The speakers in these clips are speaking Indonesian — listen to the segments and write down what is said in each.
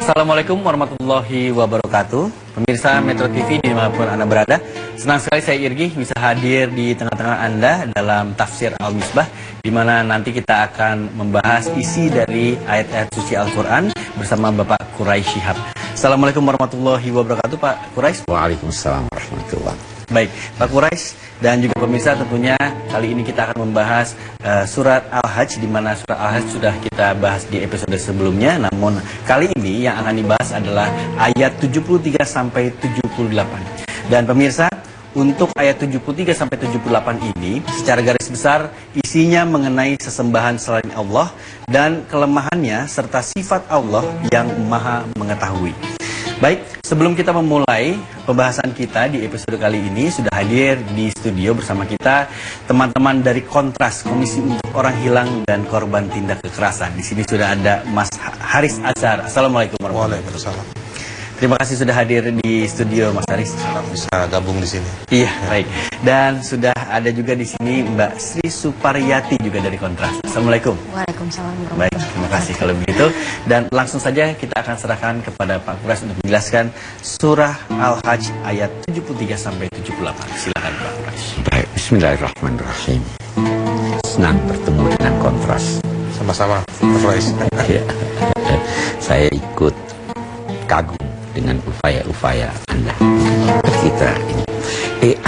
Assalamualaikum warahmatullahi wabarakatuh. Pemirsa Metro TV dimanapun Anda berada, senang sekali saya Irgi bisa hadir di tengah-tengah Anda dalam Tafsir Al-Misbah, di mana nanti kita akan membahas isi dari ayat-ayat suci Al-Quran bersama Bapak Quraisy Shihab. Assalamualaikum warahmatullahi wabarakatuh, Pak Quraisy. Waalaikumsalam warahmatullahi. Baik, Pak Quraisy dan juga pemirsa, tentunya kali ini kita akan membahas surat Al-Hajj, di mana surat Al-Hajj sudah kita bahas di episode sebelumnya. Namun kali ini yang akan dibahas adalah ayat 73 sampai 78. Dan pemirsa, untuk ayat 73 sampai 78 ini secara garis besar isinya mengenai sesembahan selain Allah dan kelemahannya serta sifat Allah yang Maha mengetahui. Baik, sebelum kita memulai pembahasan kita di episode kali ini, sudah hadir di studio bersama kita teman-teman dari Kontras, Komisi untuk Orang Hilang dan Korban Tindak Kekerasan. Di sini sudah ada Mas Haris Azhar. Assalamualaikum warahmatullahi wabarakatuh. Waalaikumsalam. Terima kasih sudah hadir di studio, Mas Haris. Bisa gabung di sini. Iya, baik. Dan sudah ada juga di sini Mbak Sri Suparyati juga dari Kontras. Assalamualaikum. Waalaikumsalam. Baik, terima kasih kalau begitu. Dan langsung saja kita akan serahkan kepada Pak Quraisy untuk menjelaskan surah Al-Hajj ayat 73 sampai 78. Silakan Pak Quraisy. Baik, bismillahirrahmanirrahim. Senang bertemu dengan Kontras. Sama-sama, Pak Quraisy. Ya. Saya ikut kagum dengan upaya-upaya Anda. Kita ini,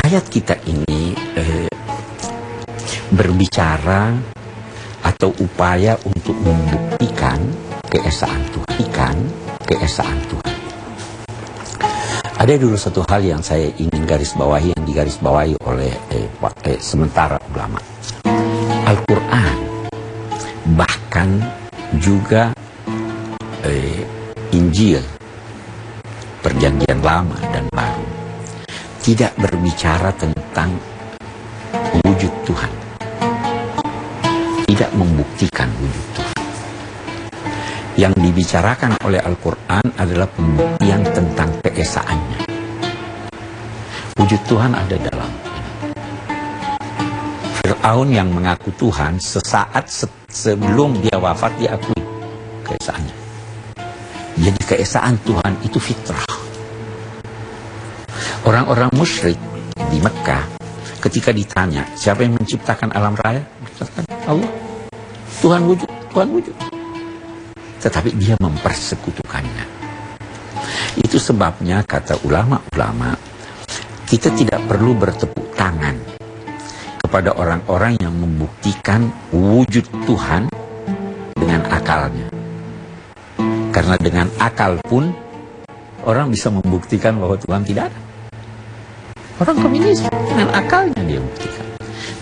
ayat kita ini berbicara atau upaya untuk membuktikan keesaan Tuhan. Ada dulu satu hal yang saya ingin garis bawahi, yang digaris bawahi oleh sementara ulama. Al-Quran, bahkan juga Injil, Perjanjian Lama dan Baru, tidak berbicara tentang wujud Tuhan, tidak membuktikan wujud Tuhan. Yang dibicarakan oleh Al-Quran adalah pembuktian tentang keesaannya. Wujud Tuhan ada dalam Fir'aun yang mengaku Tuhan, sesaat sebelum dia wafat diakui keesaannya. Jadi keesaan Tuhan itu fitrah. Orang-orang musyrik di Mekah ketika ditanya siapa yang menciptakan alam raya, dikatakan Allah. Tuhan wujud, Tuhan wujud. Tetapi dia mempersekutukannya. Itu sebabnya kata ulama-ulama, kita tidak perlu bertepuk tangan kepada orang-orang yang membuktikan wujud Tuhan dengan akalnya. Karena dengan akal pun orang bisa membuktikan bahwa Tuhan tidak ada. Orang komunis dengan akalnya dia buktikan.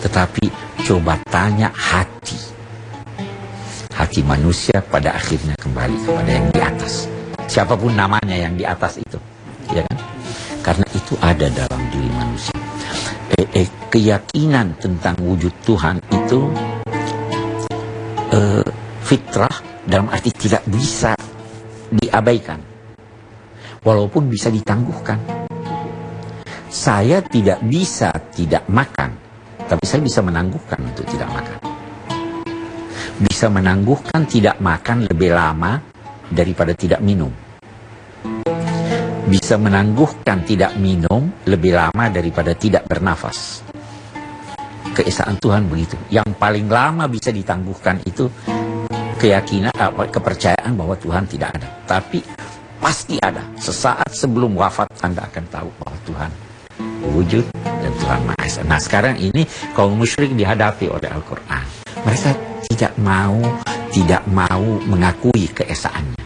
Tetapi coba tanya hati. Hati manusia pada akhirnya kembali kepada yang di atas. Siapapun namanya yang di atas itu. Ya kan? Karena itu ada dalam diri manusia. Keyakinan tentang wujud Tuhan itu fitrah, dalam arti tidak bisa diabaikan, walaupun bisa ditangguhkan. Saya tidak bisa tidak makan, tapi saya bisa menangguhkan untuk tidak makan. Bisa menangguhkan tidak makan lebih lama daripada tidak minum. Bisa menangguhkan tidak minum lebih lama daripada tidak bernafas. Keesaan Tuhan begitu. Yang paling lama bisa ditangguhkan itu keyakinan, kepercayaan bahwa Tuhan tidak ada. Tapi pasti ada. Sesaat sebelum wafat Anda akan tahu bahwa Tuhan wujud dan Tuhan Maha Esa. Nah sekarang ini kaum musyrik dihadapi oleh Al-Quran. Mereka tidak mau mengakui keesaannya.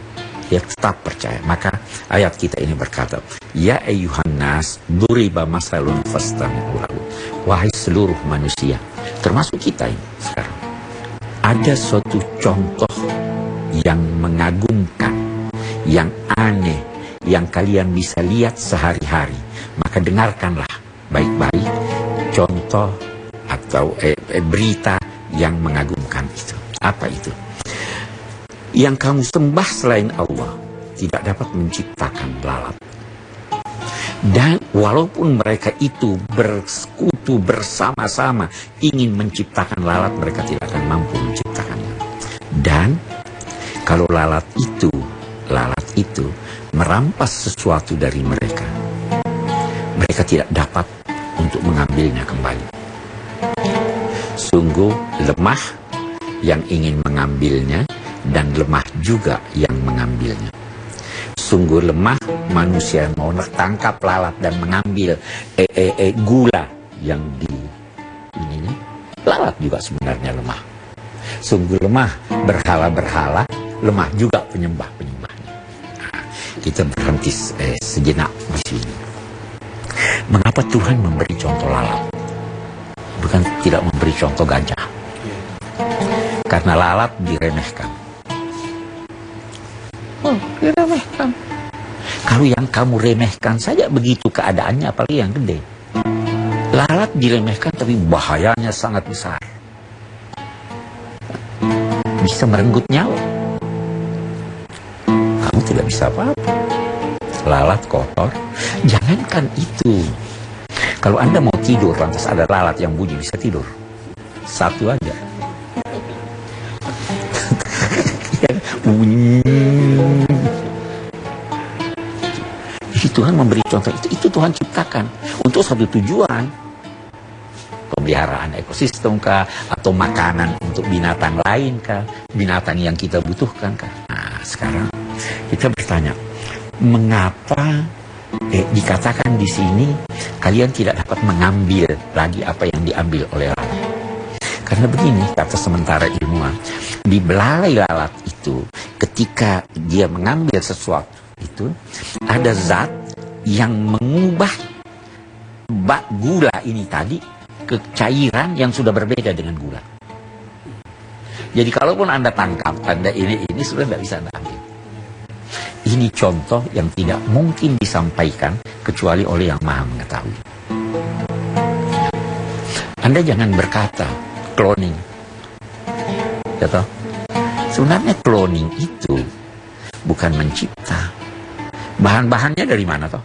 Dia tetap percaya. Maka ayat kita ini berkata, Ya ayyuhan nas, duriba masalun fastami'u lahu. Wahai seluruh manusia, termasuk kita ini sekarang, ada suatu contoh yang mengagumkan, yang aneh, yang kalian bisa lihat sehari-hari. Maka dengarkanlah baik-baik contoh atau berita yang mengagumkan itu. Apa itu? Yang kamu sembah selain Allah tidak dapat menciptakan lalat. Dan walaupun mereka itu bersekutu bersama-sama ingin menciptakan lalat, mereka tidak akan mampu menciptakannya. Dan kalau lalat itu lalat itu merampas sesuatu dari mereka, mereka tidak dapat untuk mengambilnya kembali. Sungguh lemah yang ingin mengambilnya, dan lemah juga yang mengambilnya. Sungguh lemah manusia yang mau tangkap lalat dan mengambil gula yang di ininya. Lalat juga sebenarnya lemah. Sungguh lemah berhala-berhala, lemah juga penyembah-penyembahnya. Nah, kita berhenti sejenak di sini. Mengapa Tuhan memberi contoh lalat? Bukan tidak memberi contoh gajah. Karena lalat diremehkan. Oh, diremehkan. Kalau yang kamu remehkan saja begitu keadaannya, apalagi yang gede. Lalat diremehkan tapi bahayanya sangat besar. Bisa merenggut nyawa. Kamu tidak bisa apa-apa. Lalat kotor. Jangankan itu. Kalau Anda mau tidur, lantas ada lalat yang bunyi, bisa tidur. Satu aja. Bunyi. Jadi Tuhan memberi contoh itu Tuhan ciptakan untuk satu tujuan, pemeliharaan ekosistem kah, atau makanan untuk binatang lain kah, binatang yang kita butuhkan kah. Nah, sekarang kita bertanya, mengapa dikatakan di sini kalian tidak dapat mengambil lagi apa yang diambil oleh lalat? Karena begini, kata sementara ilmuwan, di belalai lalat itu, ketika dia mengambil sesuatu itu, ada zat yang mengubah gula ini tadi ke cairan yang sudah berbeda dengan gula. Jadi kalaupun Anda tangkap, Anda ini sudah tidak bisa Anda ambil. Ini contoh yang tidak mungkin disampaikan kecuali oleh yang Maha Mengetahui. Anda jangan berkata cloning. Ya toh? Sebenarnya cloning itu bukan mencipta. Bahan-bahannya dari mana toh?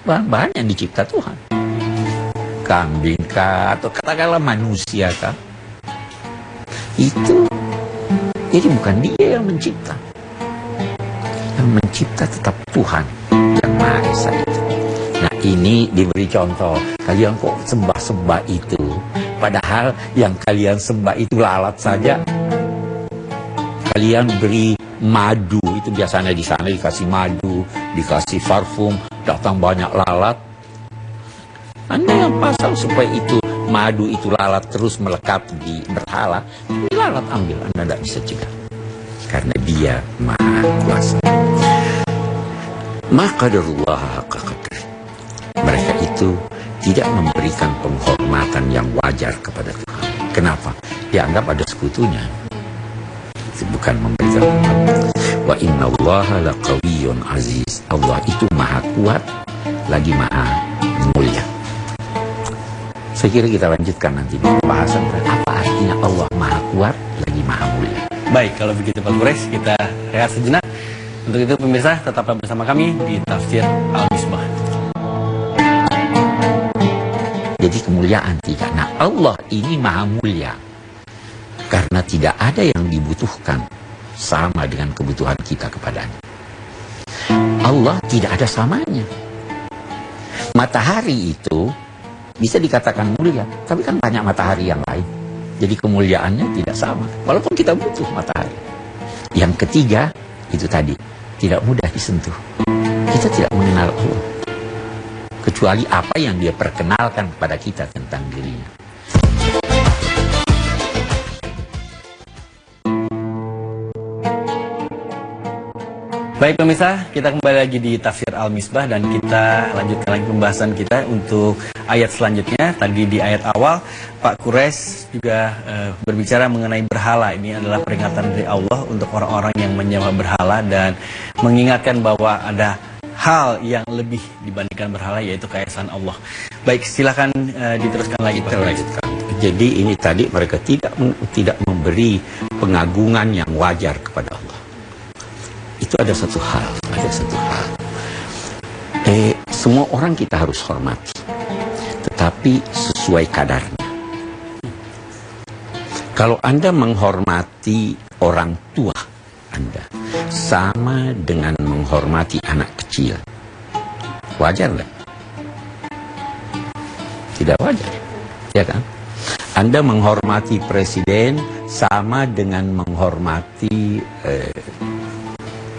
Bahan-bahan yang dicipta Tuhan. Kambing kah, atau katakanlah manusia kah? Itu. Jadi bukan dia yang mencipta. Yang mencipta tetap Tuhan yang Maha Esa itu. Nah, ini diberi contoh. Kalian kok sembah-sembah itu, padahal yang kalian sembah itu lalat saja. Kalian beri madu, itu biasanya di sana dikasih madu, dikasih parfum, datang banyak lalat. Anda yang pasang supaya itu madu itu lalat terus melekat di berhala, ini lalat ambil, Anda tidak bisa cegah. Karena dia Maha Kuasa. Maka qadarullah haqqa qadri. Mereka itu tidak memberikan penghormatan yang wajar kepada Tuhan. Kenapa? Dianggap ada sekutunya. Itu bukan memberikan penghormatan. Wa innallaha laqawiyyun aziz. Allah itu Maha kuat, lagi Maha mulia. Saya kira kita lanjutkan nanti pembahasan apa artinya Allah Maha kuat, lagi Maha mulia. Baik, kalau begitu Pak Quraisy, kita rehat sejenak. Untuk itu pemirsa, tetaplah bersama kami di Tafsir Al-Misbah. Jadi kemuliaan tidak. Nah, Allah ini Maha mulia karena tidak ada yang dibutuhkan sama dengan kebutuhan kita kepadanya. Allah tidak ada samanya. Matahari itu bisa dikatakan mulia, tapi kan banyak matahari yang lain. Jadi kemuliaannya tidak sama, walaupun kita butuh matahari. Yang ketiga, itu tadi, tidak mudah disentuh. Kita tidak mengenal Allah, kecuali apa yang dia perkenalkan kepada kita tentang dirinya. Baik pemirsa, kita kembali lagi di Tafsir Al-Misbah dan kita lanjutkan lagi pembahasan kita untuk ayat selanjutnya. Tadi di ayat awal, Pak Quraisy juga berbicara mengenai berhala. Ini adalah peringatan dari Allah untuk orang-orang yang menyembah berhala dan mengingatkan bahwa ada hal yang lebih dibandingkan berhala, yaitu keesaan Allah. Baik, silakan diteruskan lagi Pak Quraisy. Jadi ini tadi mereka tidak memberi pengagungan yang wajar kepada Allah. Itu ada satu hal. Semua orang kita harus hormati, tetapi sesuai kadarnya. Kalau Anda menghormati orang tua Anda, sama dengan menghormati anak kecil. Wajar nggak? Tidak wajar, ya kan? Anda menghormati presiden sama dengan menghormati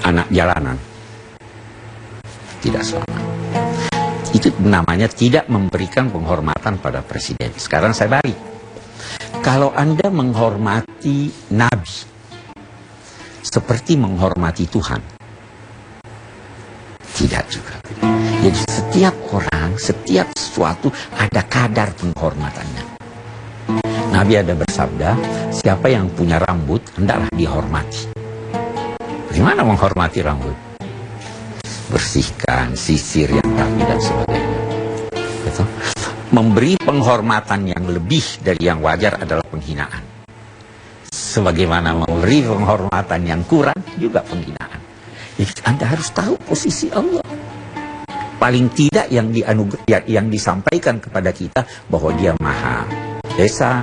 anak jalanan. Tidak sama. Itu namanya tidak memberikan penghormatan pada presiden. Sekarang saya balik. Kalau Anda menghormati Nabi seperti menghormati Tuhan, tidak juga. Jadi setiap orang, setiap sesuatu ada kadar penghormatannya. Nabi ada bersabda, siapa yang punya rambut, hendaklah dihormati. Bagaimana menghormati rambut? Bersihkan, sisir yang rapi dan sebagainya. Betul? Memberi penghormatan yang lebih dari yang wajar adalah penghinaan. Sebagaimana memberi penghormatan yang kurang juga penghinaan. Jadi Anda harus tahu posisi Allah. Paling tidak yang disampaikan kepada kita bahwa Dia Maha Esa,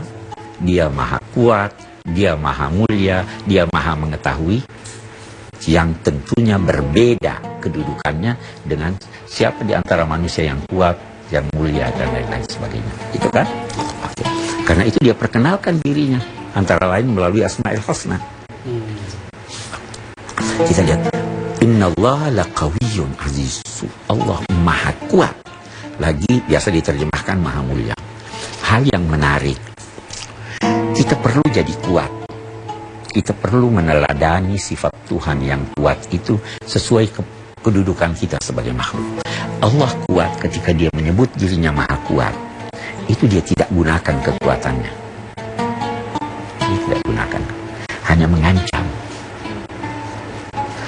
Dia Maha Kuat, Dia Maha Mulia, Dia Maha Mengetahui, yang tentunya berbeda kedudukannya dengan siapa di antara manusia yang kuat, yang mulia, dan lain-lain sebagainya. Itu kan? Oke. Karena itu Dia perkenalkan dirinya, antara lain melalui Asma'ul Husna. Kita lihat, Innallaha laqawiyyun aziz. Allah Maha Kuat. Lagi biasa diterjemahkan Maha Mulia. Hal yang menarik, kita perlu jadi kuat. Kita perlu meneladani sifat Tuhan yang kuat itu sesuai kedudukan kita sebagai makhluk. Allah kuat ketika Dia menyebut dirinya Maha Kuat. Itu Dia tidak gunakan kekuatannya. Dia tidak gunakan. Hanya mengancam.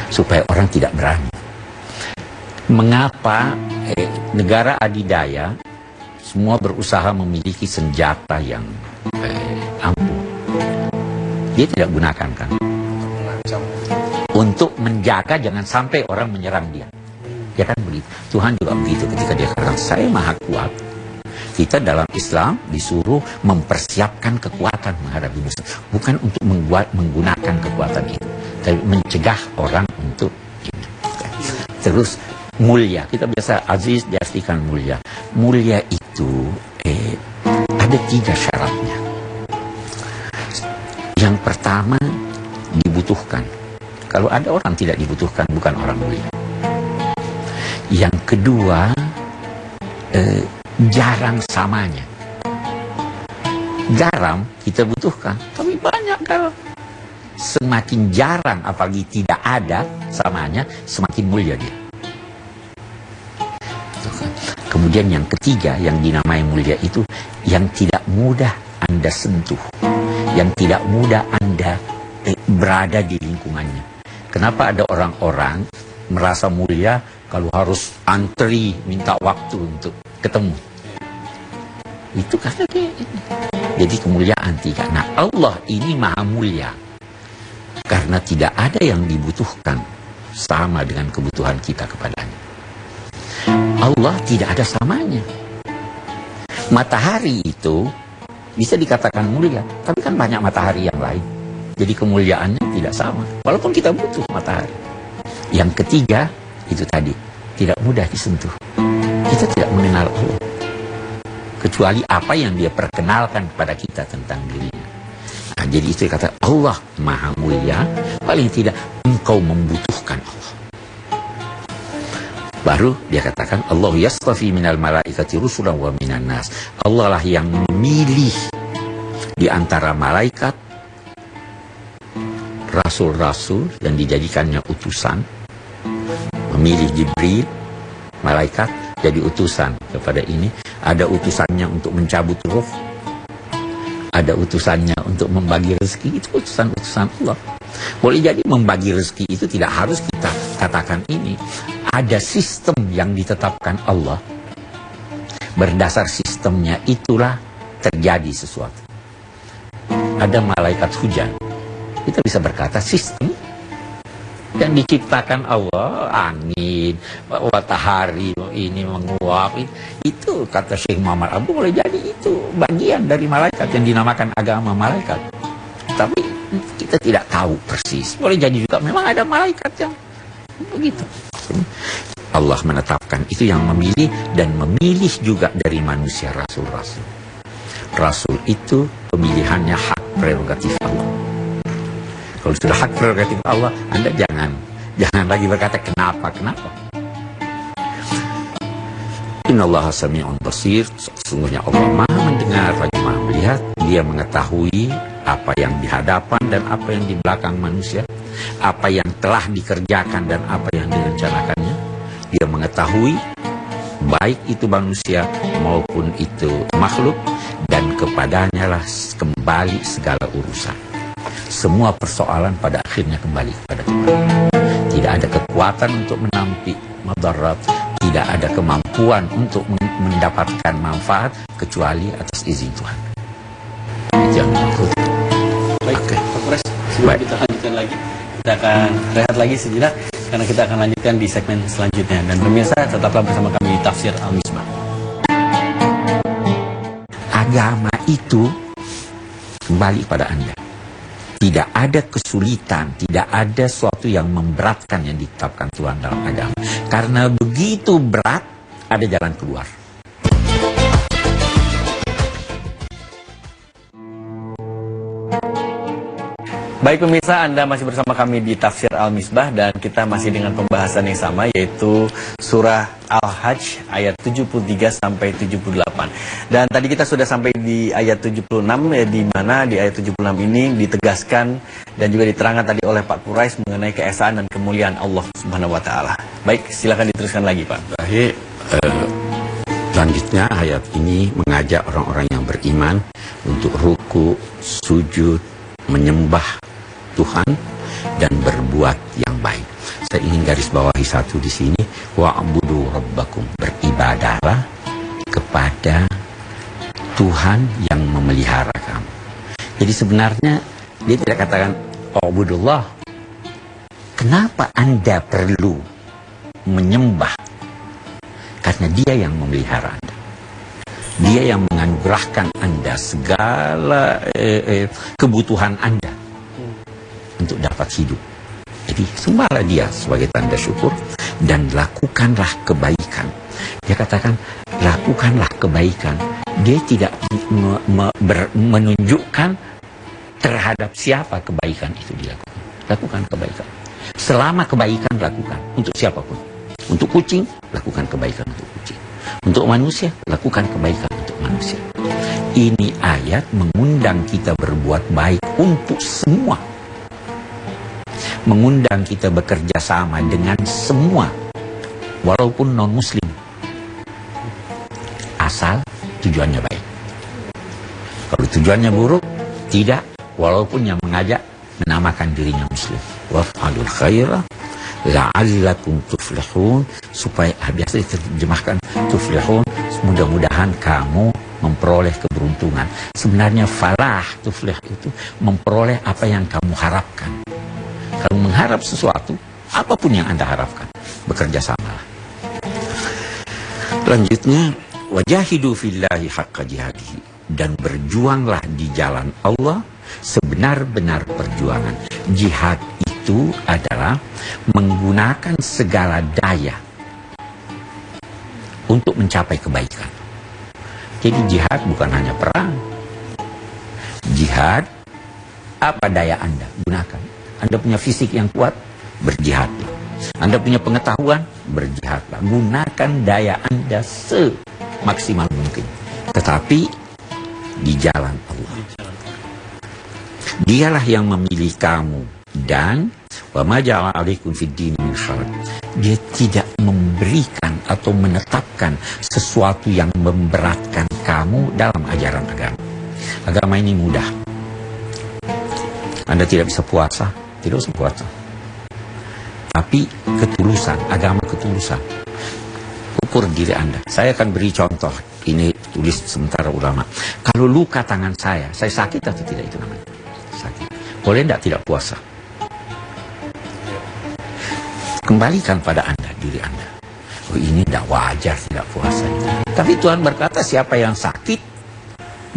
Supaya orang tidak berani. Mengapa negara adidaya semua berusaha memiliki senjata yang ampuh? Dia tidak gunakan kan? Untuk menjaga jangan sampai orang menyerang dia. Ya kan begitu. Tuhan juga begitu ketika Dia katakan saya Maha Kuat. Kita dalam Islam disuruh mempersiapkan kekuatan menghadapi musuh. Bukan untuk menggunakan kekuatan itu. Tapi mencegah orang untuk ini. Terus mulia. Kita biasa aziz diartikan mulia. Mulia itu ada 3 syaratnya. Yang pertama dibutuhkan. Kalau ada orang tidak dibutuhkan bukan orang mulia. Yang kedua jarang samanya. Jarang kita butuhkan, tapi banyak kalau semakin jarang apalagi tidak ada samanya, semakin mulia dia. Kemudian yang ketiga yang dinamai mulia itu yang tidak mudah Anda sentuh, yang tidak mudah Anda berada di lingkungannya. Kenapa ada orang-orang merasa mulia kalau harus antri minta waktu untuk ketemu? Itu karena jadi kemuliaan tidak. Nah Allah ini Maha Mulia karena tidak ada yang dibutuhkan sama dengan kebutuhan kita kepadanya. Allah tidak ada samanya. Matahari itu bisa dikatakan mulia, tapi kan banyak matahari yang lain. Jadi kemuliaannya tidak sama, walaupun kita butuh matahari. Yang ketiga, itu tadi, tidak mudah disentuh. Kita tidak mengenal Allah. Kecuali apa yang Dia perkenalkan kepada kita tentang dirinya. Nah, jadi itu kata Allah Maha Mulia, paling tidak engkau membutuhkan Allah. Baru Dia katakan, Allah yastafi minal malaikati rusulan wa minan nas. Allah lah yang memilih di antara malaikat, rasul-rasul yang dijadikannya utusan, memilih Jibril, malaikat, jadi utusan kepada ini. Ada utusannya untuk mencabut roh, ada utusannya untuk membagi rezeki. Itu utusan-utusan Allah. Boleh jadi membagi rezeki itu tidak harus kita katakan ini. Ada sistem yang ditetapkan Allah. Berdasar sistemnya itulah terjadi sesuatu. Ada malaikat hujan. Kita bisa berkata sistem yang diciptakan Allah, angin, matahari, ini menguap, itu kata Syekh Muhammad Abu boleh jadi itu bagian dari malaikat yang dinamakan agama malaikat. Tapi Kita tidak tahu persis. Boleh jadi juga memang ada malaikat yang begitu. Allah menetapkan itu yang memilih, dan memilih juga dari manusia rasul-rasul. Rasul itu pemilihannya hak prerogatif Allah. Kalau sudah hak prerogatif Allah, Anda jangan lagi berkata kenapa. Innallaha sami'un basir. Sesungguhnya Allah Maha mendengar lagi Maha melihat. Dia mengetahui apa yang di hadapan dan apa yang di belakang manusia, apa yang telah dikerjakan dan apa yang direncanakannya. Dia mengetahui baik itu manusia maupun itu makhluk, dan kepadanya lah kembali segala urusan. Semua persoalan pada akhirnya kembali kepada Tuhan. Tidak ada kekuatan untuk menampik madarat, tidak ada kemampuan untuk mendapatkan manfaat kecuali atas izin Tuhan. Itu yang dimaksud. Baik, Pak Kores, sebelum kita lanjutkan lagi, kita akan rehat lagi sejenak karena kita akan lanjutkan di segmen selanjutnya. Dan pemirsa, tetaplah bersama kami di Tafsir Al-Misbah. Agama itu kembali pada Anda. Tidak ada kesulitan, tidak ada sesuatu yang memberatkan yang ditetapkan Tuhan dalam agama. Karena begitu berat, ada jalan keluar. Baik pemirsa, Anda masih bersama kami di Tafsir Al-Misbah, dan kita masih dengan pembahasan yang sama, yaitu surah Al-Hajj ayat 73 sampai 78. Dan tadi kita sudah sampai di ayat 76, di mana di ayat 76 ini ditegaskan dan juga diterangkan tadi oleh Pak Quraisy mengenai keesaan dan kemuliaan Allah Subhanahu wa taala. Baik, silakan diteruskan lagi, Pak. Baik, selanjutnya ayat ini mengajak orang-orang yang beriman untuk ruku, sujud, menyembah Tuhan dan berbuat yang baik. Saya ingin garis bawahi satu di sini, wa'budu rabbakum, beribadahlah kepada Tuhan yang memelihara kamu. Jadi sebenarnya dia tidak katakan wa'budullah. Kenapa Anda perlu menyembah? Karena Dia yang memelihara Anda. Dia yang menganugerahkan Anda segala kebutuhan Anda untuk dapat hidup. Jadi sembahlah Dia sebagai tanda syukur dan lakukanlah kebaikan. Dia katakan lakukanlah kebaikan. Dia tidak menunjukkan terhadap siapa kebaikan itu dilakukan. Lakukan kebaikan. Selama kebaikan lakukan untuk siapapun. Untuk kucing, lakukan kebaikan untuk kucing. Untuk manusia, lakukan kebaikan untuk manusia. Ini ayat mengundang kita berbuat baik untuk semua. Mengundang kita bekerja sama dengan semua, walaupun non-muslim. Asal tujuannya baik. Kalau tujuannya buruk, tidak, walaupun yang mengajak menamakan dirinya muslim. Waf'alul khaira la'allakum tuflihun, supaya biasa diterjemahkan tuflihun, mudah-mudahan kamu memperoleh keberuntungan. Sebenarnya falah, tuflih itu memperoleh apa yang kamu harapkan. Kalau mengharap sesuatu, apapun yang Anda harapkan, bekerja samalah. Lanjutnya, wajahidu fillahi haqqa jihadihi, dan berjuanglah di jalan Allah sebenar-benar perjuangan. Jihad itu adalah menggunakan segala daya untuk mencapai kebaikan. Jadi jihad bukan hanya perang. Jihad, apa daya Anda? Gunakan. Anda punya fisik yang kuat, berjihadlah. Anda punya pengetahuan, berjihadlah. Gunakan daya Anda semaksimal mungkin. Tetapi di jalan Allah. Dialah yang memilih kamu, dan wa ma ja'ala 'alaikum fid din min haraj. Dia tidak memberikan atau menetapkan sesuatu yang memberatkan kamu dalam ajaran agama. Agama ini mudah. Anda tidak bisa puasa, tidak usah puasa. Tapi ketulusan, agama ketulusan. Ukur diri Anda. Saya akan beri contoh. Ini tulis sementara ulama. Kalau luka tangan saya sakit atau tidak itu namanya? Sakit. Boleh tidak puasa? Kembalikan pada Anda, diri Anda. Oh, ini tidak wajar tidak puasa. Tapi Tuhan berkata siapa yang sakit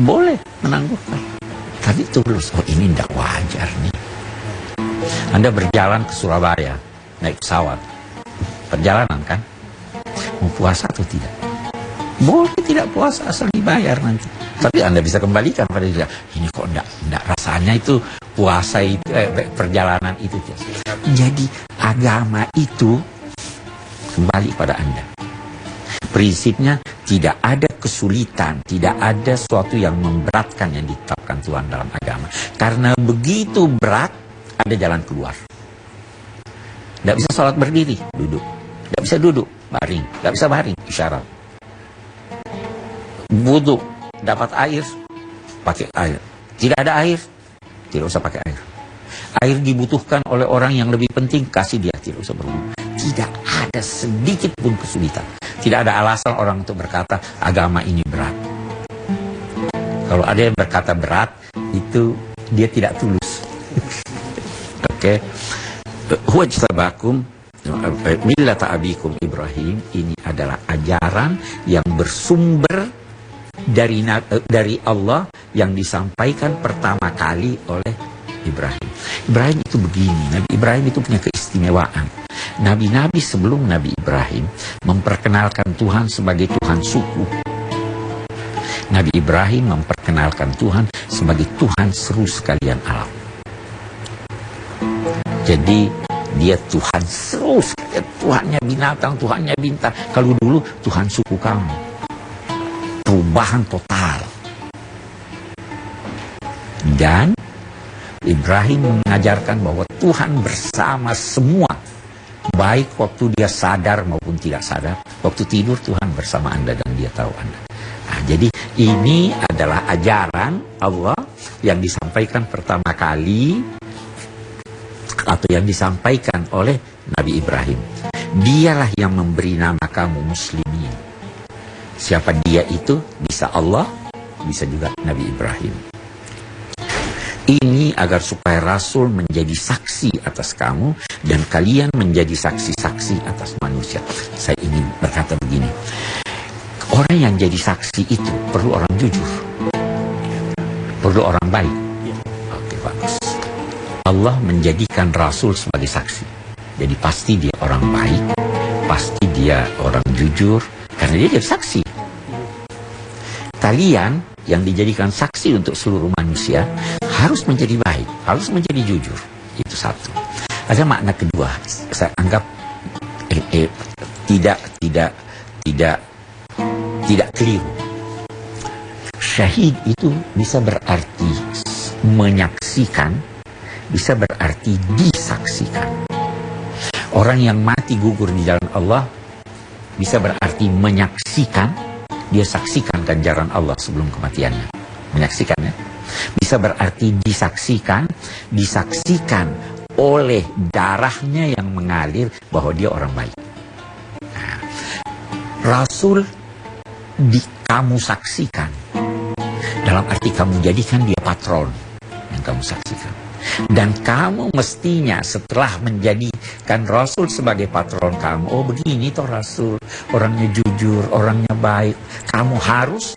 boleh menangguhkan. Tapi tulus, oh ini tidak wajar nih. Anda berjalan ke Surabaya, naik pesawat. Perjalanan kan? Mau puasa atau tidak? Boleh tidak puasa asal dibayar nanti. Tapi Anda bisa kembalikan pada dia. Ini kok enggak rasanya itu puasa itu, perjalanan itu. Jadi agama itu kembali pada Anda. Prinsipnya tidak ada kesulitan, tidak ada sesuatu yang memberatkan yang ditetapkan Tuhan dalam agama. Karena begitu berat, ada jalan keluar. Tidak bisa sholat berdiri, duduk. Tidak bisa duduk, baring. Tidak bisa baring, isyarat. Wudu, dapat air, pakai air. Tidak ada air, tidak usah pakai air. Air dibutuhkan oleh orang yang lebih penting, kasih dia, tidak usah berwudu. Tidak ada sedikit pun kesulitan. Tidak ada alasan orang untuk berkata agama ini berat. Kalau ada yang berkata berat, itu dia tidak tulus. Oke. Wajtabakum millata abikum Ibrahim, ini adalah ajaran yang bersumber dari Allah yang disampaikan pertama kali oleh Ibrahim. Ibrahim itu begini, Nabi Ibrahim itu punya keistimewaan. Nabi-nabi sebelum Nabi Ibrahim memperkenalkan Tuhan sebagai Tuhan suku. Nabi Ibrahim memperkenalkan Tuhan sebagai Tuhan seru sekalian alam. Jadi dia Tuhan seru sekalian, Tuhannya binatang, Tuhannya bintang. Kalau dulu Tuhan suku kamu. Perubahan total. Dan Ibrahim mengajarkan bahwa Tuhan bersama semua. Baik waktu dia sadar maupun tidak sadar. Waktu tidur Tuhan bersama Anda dan dia tahu Anda. Nah, jadi ini adalah ajaran Allah yang disampaikan pertama kali atau yang disampaikan oleh Nabi Ibrahim. Dialah yang memberi nama kamu muslimin. Siapa dia itu? Bisa Allah, bisa juga Nabi Ibrahim. Ini agar supaya Rasul menjadi saksi atas kamu dan kalian menjadi saksi-saksi atas manusia. Saya ingin berkata begini. Orang yang jadi saksi itu perlu orang jujur. Perlu orang baik. Oke, bagus. Allah menjadikan Rasul sebagai saksi. Jadi pasti dia orang baik, pasti dia orang jujur, karena dia jadi saksi. Kalian yang dijadikan saksi untuk seluruh manusia harus menjadi baik, harus menjadi jujur. Itu satu. Ada makna kedua. Saya anggap tidak keliru. Syahid itu bisa berarti menyaksikan, bisa berarti disaksikan. Orang yang mati gugur di jalan Allah bisa berarti menyaksikan. Dia saksikan ganjaran Allah sebelum kematiannya. Menyaksikannya. Bisa berarti disaksikan oleh darahnya yang mengalir bahwa dia orang baik. Nah, Rasul kamu saksikan. Dalam arti kamu jadikan dia patron yang kamu saksikan. Dan kamu mestinya setelah menjadikan Rasul sebagai patron kamu, oh begini toh Rasul, orangnya jujur, orangnya baik, kamu harus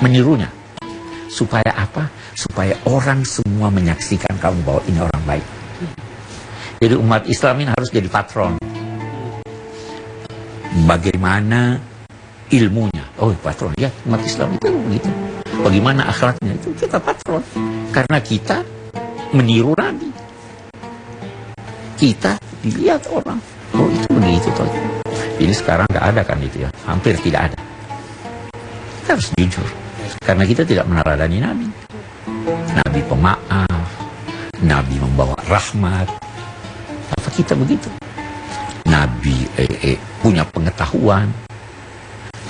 menirunya. Supaya apa? Supaya orang semua menyaksikan kamu bahwa ini orang baik. Jadi umat Islam ini harus jadi patron. Bagaimana ilmunya? Oh patron, ya umat Islam itu begitu. Bagaimana akhlaknya? Itu kita patron. Karena kita meniru Nabi. Kita dilihat orang. Oh itu begitu toh. Ini sekarang nggak ada kan itu ya. Hampir tidak ada. Kita harus jujur. Karena kita tidak meneladani Nabi. Nabi pemaaf. Nabi membawa rahmat. Apa kita begitu? Nabi punya pengetahuan.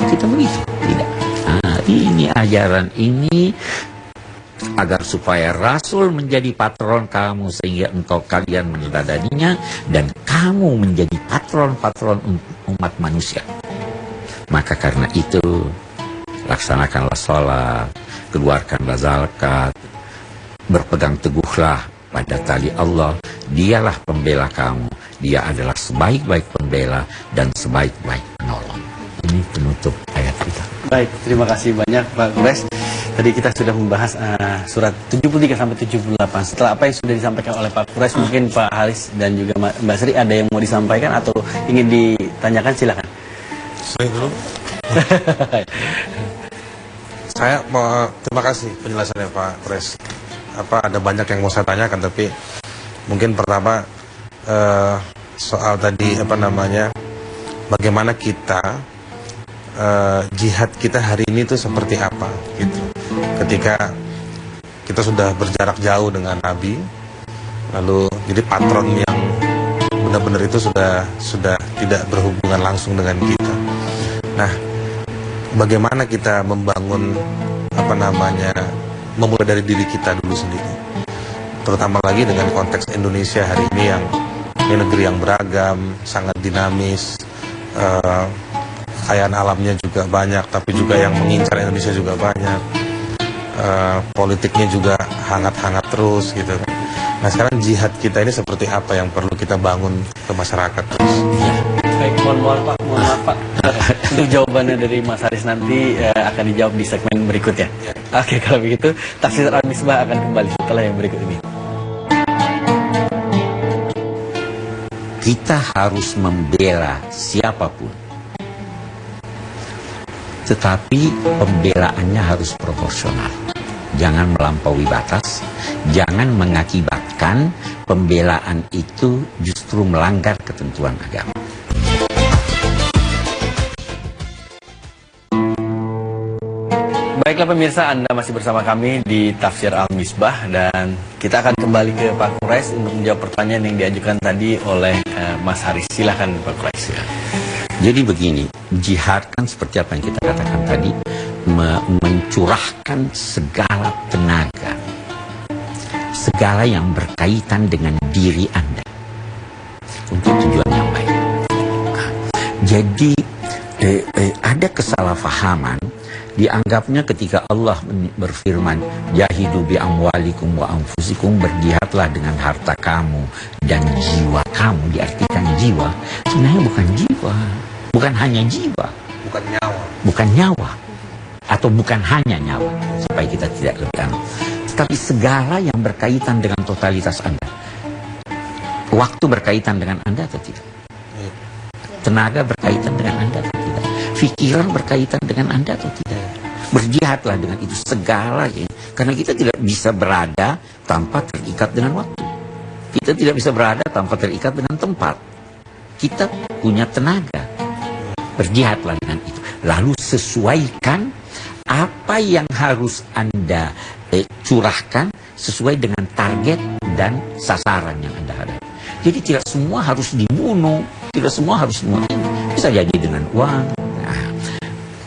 Kita begitu? Tidak. Nah, ini ajaran ini agar supaya Rasul menjadi patron kamu sehingga kalian meneladaninya dan kamu menjadi patron-patron umat manusia. Maka karena itu laksanakanlah sholat, keluarkanlah zakat, berpegang teguhlah pada tali Allah. Dialah pembela kamu. Dia adalah sebaik-baik pembela dan sebaik-baik penolong. Ini penutup ayat kita. Baik, terima kasih banyak Pak Gures. Tadi kita sudah membahas surat 73 sampai 78. Setelah apa yang sudah disampaikan oleh Pak Quraisy, mungkin Pak Haris dan juga Mbak Sri ada yang mau disampaikan atau ingin ditanyakan, silakan. Saya dulu. Saya mau terima kasih penjelasannya Pak Quraisy. Ada banyak yang mau saya tanyakan, tapi mungkin pertama soal tadi bagaimana kita jihad kita hari ini itu seperti apa gitu. Ketika kita sudah berjarak jauh dengan Nabi, lalu jadi patron yang benar-benar itu sudah tidak berhubungan langsung dengan kita. Nah, bagaimana kita membangun memulai dari diri kita dulu sendiri, terutama lagi dengan konteks Indonesia hari ini yang negeri yang beragam, sangat dinamis, kekayaan alamnya juga banyak, tapi juga yang mengincar Indonesia juga banyak, politiknya juga hangat-hangat terus gitu. Nah, sekarang jihad kita ini seperti apa yang perlu kita bangun ke masyarakat terus? Baik, mohon maaf Pak. Untuk jawabannya dari Mas Haris nanti akan dijawab di segmen berikutnya. Oke, kalau begitu Tafsir Al-Misbah akan kembali setelah yang berikut ini. Kita harus membela siapapun, tetapi pembelaannya harus proporsional. Jangan melampaui batas, jangan mengakibatkan pembelaan itu justru melanggar ketentuan agama. Baiklah pemirsa, Anda masih bersama kami di Tafsir Al-Misbah, dan kita akan kembali ke Pak Quraisy untuk menjawab pertanyaan yang diajukan tadi oleh Mas Haris. Silahkan Pak Quraisy. Jadi begini, jihad kan seperti apa yang kita katakan tadi, mencurahkan segala tenaga, segala yang berkaitan dengan diri Anda untuk tujuan yang baik. Jadi ada kesalahpahaman, dianggapnya ketika Allah berfirman, jahidu bi amwalikum wa anfusikum, berjihadlah dengan harta kamu dan jiwa kamu, diartikan jiwa. Sebenarnya bukan jiwa, bukan hanya jiwa, bukan nyawa, atau bukan hanya nyawa, supaya kita tidak lebih tapi segala yang berkaitan dengan totalitas Anda. Waktu berkaitan dengan Anda atau tidak? Tenaga berkaitan dengan Anda atau tidak? Pikiran berkaitan dengan Anda atau tidak? Berjihadlah dengan itu segalanya. Karena kita tidak bisa berada tanpa terikat dengan waktu. Kita tidak bisa berada tanpa terikat dengan tempat. Kita punya tenaga. Berjihadlah dengan itu. Lalu sesuaikan apa yang harus Anda curahkan sesuai dengan target dan sasaran yang Anda hadapi. Jadi tidak semua harus dibunuh, tidak semua harus bisa jadi dengan uang. Nah,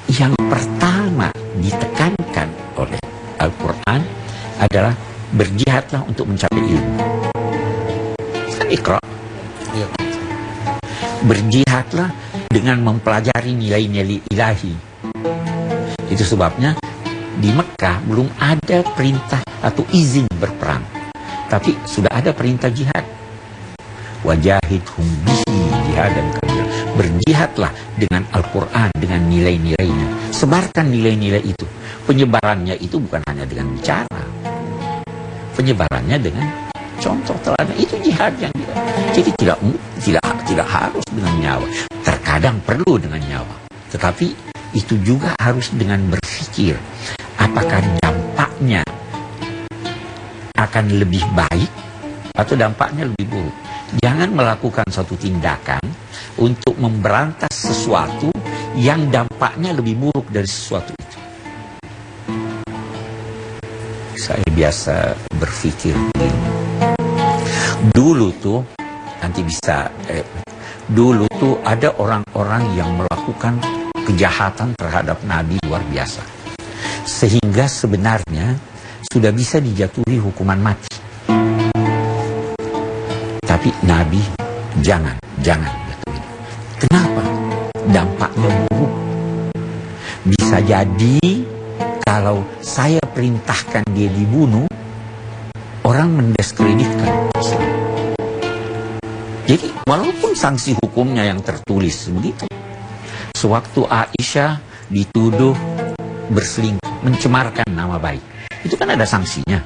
yang pertama ditekankan oleh Al-Quran adalah berjihadlah untuk mencapai ilmu. Kan Iqra. Berjihadlah dengan mempelajari nilai-nilai ilahi. Itu sebabnya di Mekah belum ada perintah atau izin berperang, tapi sudah ada perintah jihad. Wajahidhum bihi jihadan kabira. Berjihadlah dengan Al-Quran, dengan nilai-nilainya. Sebarkan nilai-nilai itu. Penyebarannya itu bukan hanya dengan bicara, penyebarannya dengan contoh teladan. Itu jihad yang kita. Jadi tidak harus dengan nyawa. Terkadang perlu dengan nyawa, tetapi itu juga harus dengan berpikir, apakah dampaknya akan lebih baik atau dampaknya lebih buruk. Jangan melakukan suatu tindakan untuk memberantas sesuatu yang dampaknya lebih buruk dari sesuatu itu. Saya biasa berpikir begini. Dulu tuh ada orang-orang yang melakukan kejahatan terhadap Nabi luar biasa, sehingga sebenarnya sudah bisa dijatuhi hukuman mati. Tapi Nabi jangan jatuhin. Kenapa? Dampaknya buruk. Bisa jadi kalau saya perintahkan dia dibunuh, orang mendiskreditkan Islam. Jadi walaupun sanksi hukumnya yang tertulis begitu. Sewaktu Aisyah dituduh berselingkuh, mencemarkan nama baik. Itu kan ada sanksinya.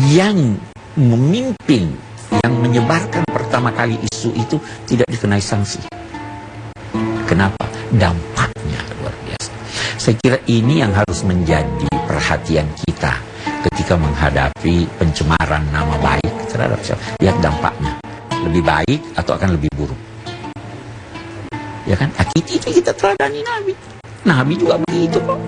Yang memimpin, yang menyebarkan pertama kali isu itu tidak dikenai sanksi. Kenapa? Dampaknya luar biasa. Saya kira ini yang harus menjadi perhatian kita ketika menghadapi pencemaran nama baik terhadap siapa. Lihat dampaknya, lebih baik atau akan lebih buruk. Ya kan? Itu kita teladani Nabi. Nabi juga begitu kok.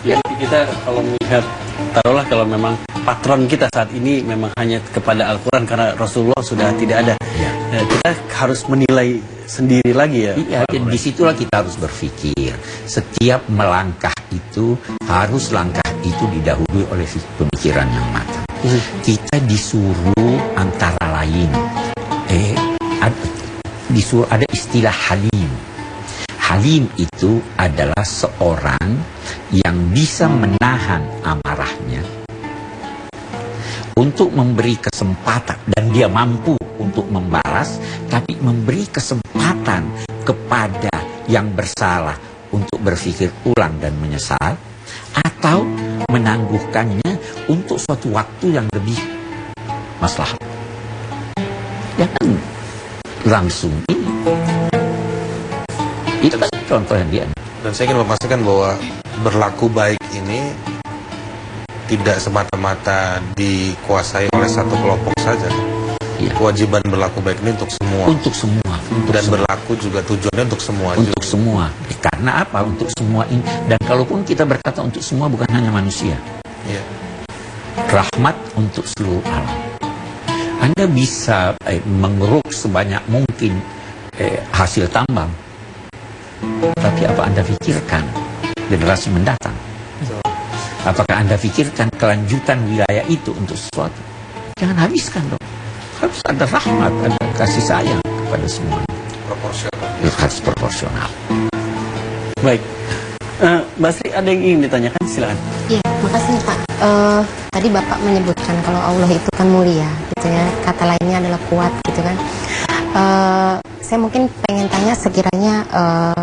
Ya, kita kalau melihat, taruhlah kalau memang patron kita saat ini memang hanya kepada Al-Quran karena Rasulullah sudah tidak ada. Ya. Kita harus menilai sendiri lagi ya. Iya, disitulah kita harus berpikir. Setiap melangkah itu, harus langkah itu didahului oleh pemikiran yang matang. Kita disuruh antara lain, ada istilah halim. Halim itu adalah seorang yang bisa menahan amarahnya untuk memberi kesempatan, dan dia mampu untuk membalas, tapi memberi kesempatan kepada yang bersalah untuk berpikir ulang dan menyesal, atau menangguhkannya untuk suatu waktu yang lebih maslahat. Jangan langsung ini. Itu kan contoh yang dia. Dan saya ingin memastikan bahwa berlaku baik ini tidak semata-mata dikuasai oleh satu kelompok saja. Ya. Kewajiban berlaku baik ini untuk semua. Untuk semua. Dan berlaku juga tujuannya untuk semua. Untuk semua. Karena apa? Untuk semua ini. Dan kalaupun kita berkata untuk semua, bukan hanya manusia. Ya. Rahmat untuk seluruh alam. Anda bisa mengeruk sebanyak mungkin hasil tambang. Tapi apa Anda pikirkan generasi mendatang? Apakah Anda pikirkan kelanjutan wilayah itu untuk sesuatu? Jangan habiskan dong. Harus ada rahmat, ada kasih sayang kepada semua. Proporsional. Harus proporsional. Baik. Mbak Sri, ada yang ingin ditanyakan? Silakan. Iya, makasih Pak. Tadi Bapak menyebutkan kalau Allah itu kan mulia, gitu ya. Kata lainnya adalah kuat, gitu kan. Saya mungkin pengen tanya sekiranya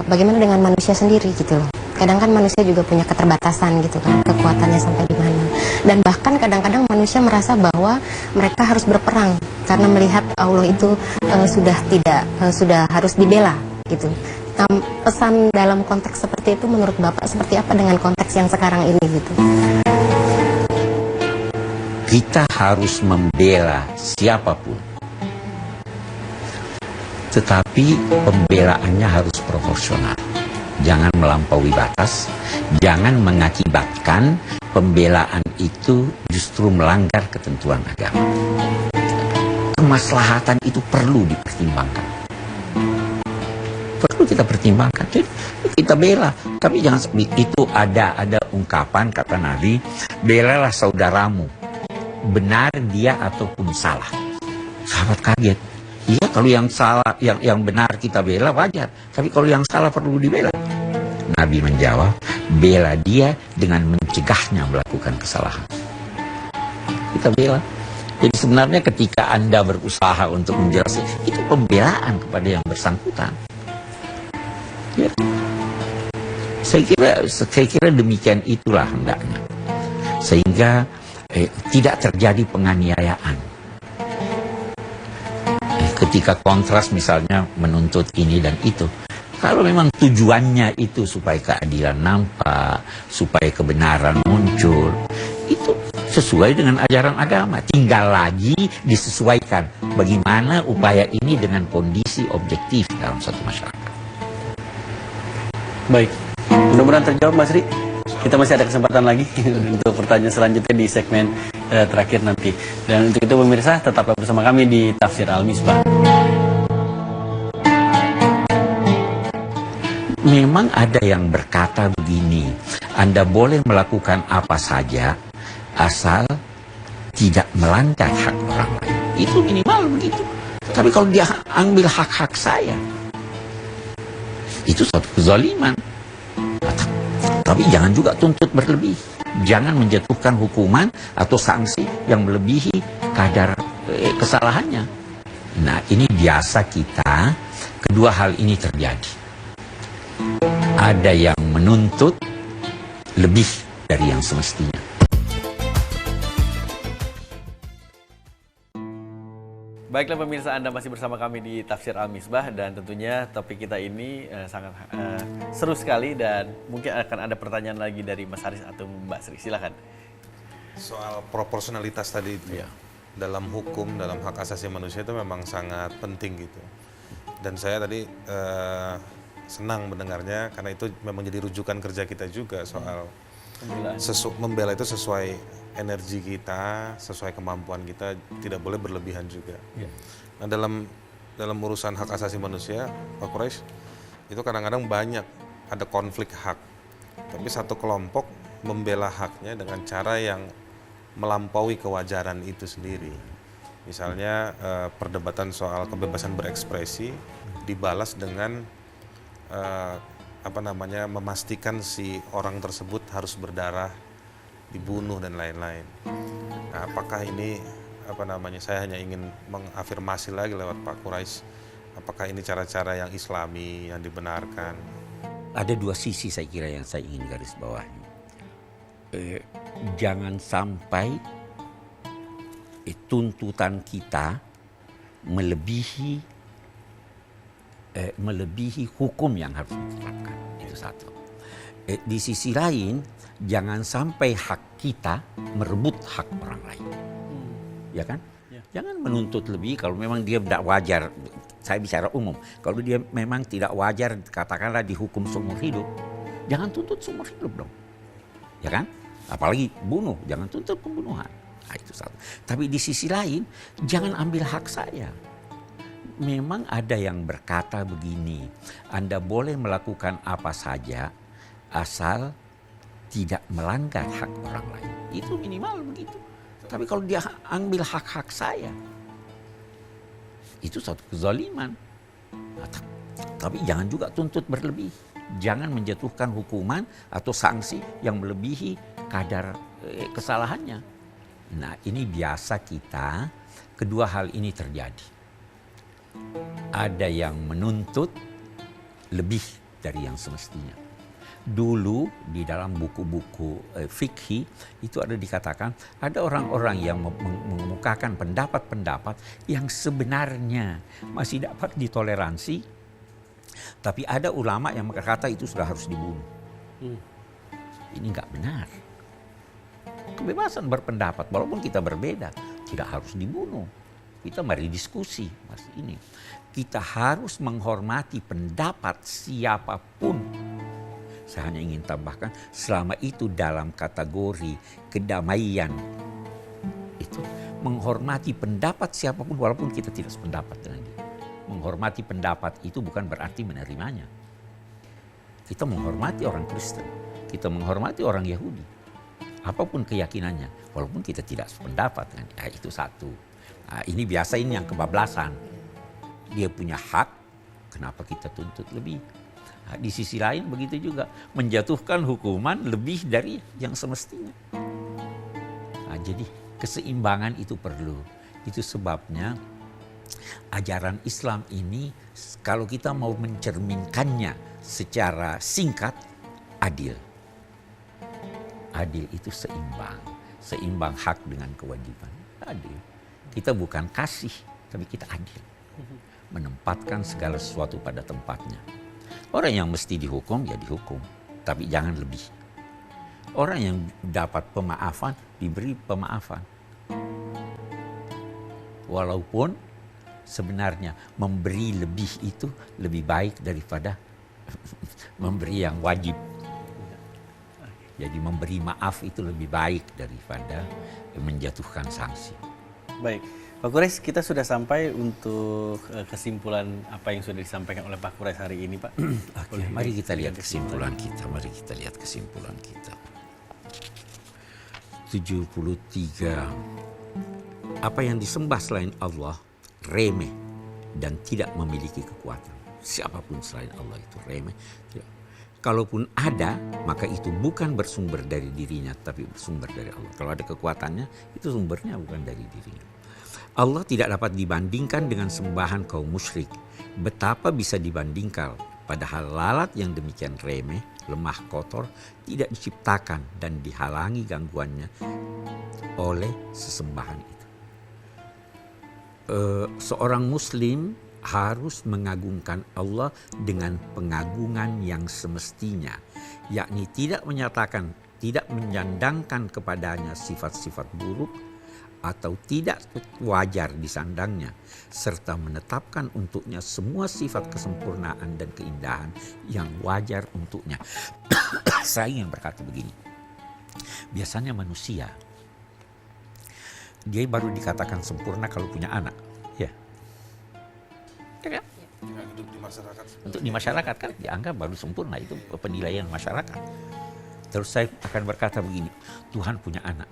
bagaimana dengan manusia sendiri gitu loh. Kadang kan manusia juga punya keterbatasan gitu kan, kekuatannya sampai di mana. Dan bahkan kadang-kadang manusia merasa bahwa mereka harus berperang karena melihat Allah itu sudah harus dibela gitu. Nah, pesan dalam konteks seperti itu menurut Bapak seperti apa dengan konteks yang sekarang ini gitu? Kita harus membela siapapun. Tetapi pembelaannya harus proporsional. Jangan melampaui batas, jangan mengakibatkan pembelaan itu justru melanggar ketentuan agama. Kemaslahatan itu perlu dipertimbangkan. Perlu kita pertimbangkan. Jadi kita bela, tapi jangan itu ada ungkapan kata Nabi, belalah saudaramu, benar dia ataupun salah. Sahabat kaget. Iya, kalau yang salah, yang benar kita bela wajar. Tapi kalau yang salah perlu dibela. Nabi menjawab, bela dia dengan mencegahnya melakukan kesalahan. Kita bela. Jadi sebenarnya ketika Anda berusaha untuk menjelaskan, itu pembelaan kepada yang bersangkutan. Ya. Saya kira demikian itulah hendaknya. Sehingga tidak terjadi penganiayaan. Ketika kontras misalnya menuntut ini dan itu, kalau memang tujuannya itu supaya keadilan nampak, supaya kebenaran muncul, itu sesuai dengan ajaran agama. Tinggal lagi disesuaikan bagaimana upaya ini dengan kondisi objektif dalam satu masyarakat. Baik, mudah-mudahan terjawab Mas Sri. Kita masih ada kesempatan lagi untuk pertanyaan selanjutnya di segmen terakhir nanti. Dan untuk itu pemirsa, tetaplah bersama kami di Tafsir Al-Misbah. Memang ada yang berkata begini, Anda boleh melakukan apa saja asal tidak melanggar hak orang lain. Itu minimal begitu. Tapi kalau dia ambil hak-hak saya, itu suatu kezaliman. Tapi jangan juga tuntut berlebih. Jangan menjatuhkan hukuman atau sanksi yang melebihi kadar kesalahannya. Nah, ini biasa kita kedua hal ini terjadi. Ada yang menuntut lebih dari yang semestinya. Baiklah pemirsa, Anda masih bersama kami di Tafsir Al-Misbah, dan tentunya topik kita ini sangat seru sekali, dan mungkin akan ada pertanyaan lagi dari Mas Haris atau Mbak Sri. Silakan. Soal proporsionalitas tadi itu dalam hukum, dalam hak asasi manusia itu memang sangat penting gitu. Dan saya tadi senang mendengarnya karena itu memang jadi rujukan kerja kita juga soal membela itu sesuai energi kita, sesuai kemampuan kita, tidak boleh berlebihan juga. Nah dalam urusan hak asasi manusia, Pak Quraisy, itu kadang-kadang banyak ada konflik hak. Tapi satu kelompok membela haknya dengan cara yang melampaui kewajaran itu sendiri. Misalnya perdebatan soal kebebasan berekspresi dibalas dengan memastikan si orang tersebut harus berdarah, dibunuh dan lain-lain. Nah, apakah ini saya hanya ingin mengafirmasi lagi lewat Pak Quraisy, apakah ini cara-cara yang Islami yang dibenarkan? Ada dua sisi saya kira yang saya ingin garis bawahi. Jangan sampai tuntutan kita melebihi hukum yang harus diterapkan. Itu satu. Di sisi lain, jangan sampai hak kita merebut hak orang lain. Ya kan? Jangan menuntut lebih kalau memang dia tidak wajar. Saya bicara umum. Kalau dia memang tidak wajar, katakanlah dihukum seumur hidup, jangan tuntut seumur hidup dong. Ya kan? Apalagi bunuh, jangan tuntut pembunuhan. Nah, itu satu. Tapi di sisi lain, jangan ambil hak saya. Memang ada yang berkata begini, Anda boleh melakukan apa saja asal tidak melanggar hak orang lain. Itu minimal begitu. Tapi kalau dia ambil hak-hak saya, itu suatu kezaliman. Nah, tapi jangan juga tuntut berlebih. Jangan menjatuhkan hukuman atau sanksi yang melebihi kadar kesalahannya. Nah, ini biasa kita, kedua hal ini terjadi. Ada yang menuntut lebih dari yang semestinya. Dulu di dalam buku-buku fikih itu ada dikatakan ada orang-orang yang mengemukakan pendapat-pendapat yang sebenarnya masih dapat ditoleransi, tapi ada ulama yang berkata itu sudah harus dibunuh. Ini nggak benar. Kebebasan berpendapat walaupun kita berbeda tidak harus dibunuh. Kita mari diskusi mas ini. Kita harus menghormati pendapat siapapun. Saya hanya ingin tambahkan, selama itu dalam kategori kedamaian, itu menghormati pendapat siapapun walaupun kita tidak sependapat dengan dia. Menghormati pendapat itu bukan berarti menerimanya. Kita menghormati orang Kristen, kita menghormati orang Yahudi, apapun keyakinannya, walaupun kita tidak sependapat dengan dia. Itu satu. Nah, ini biasa ini yang kebablasan. Dia punya hak, kenapa kita tuntut lebih? Nah, di sisi lain begitu juga menjatuhkan hukuman lebih dari yang semestinya. Nah, jadi keseimbangan itu perlu. Itu sebabnya ajaran Islam ini kalau kita mau mencerminkannya secara singkat, adil. Adil itu seimbang. Seimbang hak dengan kewajiban. Adil. Kita bukan kasih, tapi kita adil. Menempatkan segala sesuatu pada tempatnya. Orang yang mesti dihukum, ya dihukum. Tapi jangan lebih. Orang yang dapat pemaafan, diberi pemaafan. Walaupun sebenarnya memberi lebih itu lebih baik daripada memberi yang wajib. Jadi memberi maaf itu lebih baik daripada menjatuhkan sanksi. Baik. Pak Quraisy, kita sudah sampai untuk kesimpulan apa yang sudah disampaikan oleh Pak Quraisy hari ini, Pak. Oke, mari kita lihat kesimpulan kita. Mari kita lihat kesimpulan kita. 73. Apa yang disembah selain Allah remeh dan tidak memiliki kekuatan. Siapapun selain Allah itu remeh. Tidak. Kalaupun ada, maka itu bukan bersumber dari dirinya, tapi bersumber dari Allah. Kalau ada kekuatannya, itu sumbernya bukan dari dirinya. Allah tidak dapat dibandingkan dengan sembahan kaum musyrik. Betapa bisa dibandingkan Padahal lalat yang demikian remeh, lemah, kotor, tidak diciptakan dan dihalangi gangguannya oleh sesembahan itu. Seorang muslim harus mengagungkan Allah dengan pengagungan yang semestinya, yakni tidak menyatakan, tidak menyandangkan kepadanya sifat-sifat buruk atau tidak wajar disandangnya, serta menetapkan untuknya semua sifat kesempurnaan dan keindahan yang wajar untuknya. Saya ingin berkata begini, biasanya manusia, dia baru dikatakan sempurna kalau punya anak, ya. Ya kan? Hidup di masyarakat. Untuk di masyarakat kan dianggap baru sempurna, itu penilaian masyarakat. Terus saya akan berkata begini, Tuhan punya anak,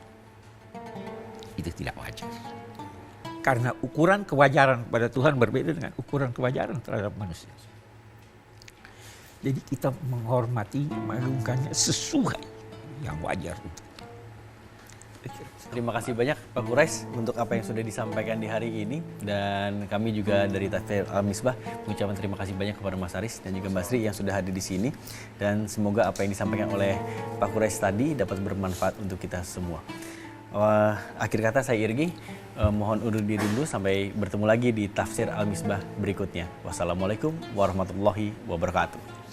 itu tidak wajar. Karena ukuran kewajaran pada Tuhan berbeda dengan ukuran kewajaran terhadap manusia. Jadi kita menghormati, mengagungkannya sesuai yang wajar. Terima kasih banyak Pak Quraisy untuk apa yang sudah disampaikan di hari ini, dan kami juga dari Tafsir Al-Misbah mengucapkan terima kasih banyak kepada Mas Haris dan juga Mbak Sri yang sudah hadir di sini, dan semoga apa yang disampaikan oleh Pak Quraisy tadi dapat bermanfaat untuk kita semua. Akhir kata saya Irgi, mohon undur diri dulu sampai bertemu lagi di Tafsir Al-Misbah berikutnya. Wassalamualaikum warahmatullahi wabarakatuh.